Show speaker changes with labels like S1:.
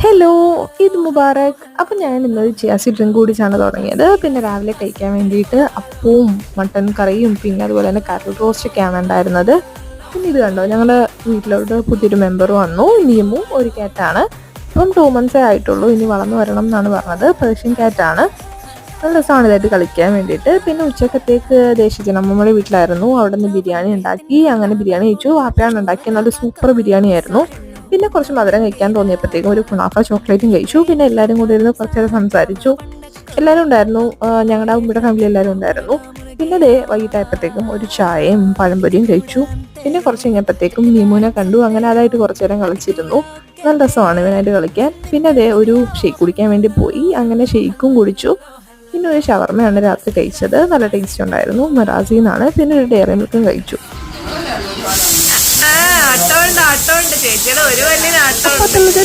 S1: Hello, Eid Mubarak. അപ്പം ഞാൻ ഇന്നൊരു ചിയാസി ഡ്രിങ്ക് കുടിച്ചാണ് തുടങ്ങിയത്. പിന്നെ രാവിലെ കഴിക്കാൻ വേണ്ടിയിട്ട് അപ്പവും മട്ടൻ കറിയും പിന്നെ അതുപോലെ തന്നെ കറി റോസ്റ്റൊക്കെയാണ് ഉണ്ടായിരുന്നത്. പിന്നെ ഇത് കണ്ടോ, ഞങ്ങളുടെ വീട്ടിലോട്ട് പുതിയൊരു മെമ്പർ വന്നു. നീമു ഒരു ക്യാറ്റാണ്. അപ്പം 2 monthsേ ആയിട്ടുള്ളൂ. ഇനി വളർന്നു വരണം എന്നാണ് പറഞ്ഞത്. പേർഷ്യൻ ക്യാറ്റാണ്. നല്ല രസമാണ് ഇതായിട്ട് കളിക്കാൻ വേണ്ടിയിട്ട്. പിന്നെ ഉച്ചക്കത്തേക്ക് ദേശീയ നമ്മുടെ വീട്ടിലായിരുന്നു. അവിടെ നിന്ന് ബിരിയാണി ഉണ്ടാക്കി. അങ്ങനെ ബിരിയാണി കഴിച്ചു. വാപ്പയാണ് ഉണ്ടാക്കിയ നല്ല സൂപ്പർ ബിരിയാണി ആയിരുന്നു. പിന്നെ കുറച്ച് മധുരം കഴിക്കാൻ തോന്നിയപ്പോഴത്തേക്കും ഒരു കുണാഫ ചോക്ലേറ്റും കഴിച്ചു. പിന്നെ എല്ലാവരും കൂടി ഇരുന്ന് കുറച്ച് നേരം സംസാരിച്ചു. എല്ലാവരും ഉണ്ടായിരുന്നു. ഞങ്ങളുടെ ഉമ്മയുടെ ഫാമിലി എല്ലാവരും ഉണ്ടായിരുന്നു. പിന്നെ ദേ വൈകിട്ടായപ്പോഴത്തേക്കും ഒരു ചായയും പഴംപൊരിയും കഴിച്ചു. പിന്നെ കുറച്ച് കഴിഞ്ഞപ്പോഴത്തേക്കും നീമുവിനെ കണ്ടു. അങ്ങനെ അതായിട്ട് കുറച്ച് നേരം കളിച്ചിരുന്നു. നല്ല രസമാണ് ഇവനായിട്ട് കളിക്കാൻ. പിന്നെ അതേ ഒരു ഷെയ്ക്ക് കുടിക്കാൻ വേണ്ടി പോയി. അങ്ങനെ ഷെയ്ക്കും കുടിച്ചു. പിന്നെ ഒരു ഷവർമയാണ് രാത്രി കഴിച്ചത്. നല്ല ടേസ്റ്റ് ഉണ്ടായിരുന്നു. മറാസിന്നാണ്. പിന്നെ ഒരു ഡയറി മിൽക്കും കഴിച്ചു.
S2: ആട്ടമുണ്ട് ചേച്ചിയുടെ ഒരു വലിയ നാട്ടമുണ്ട്.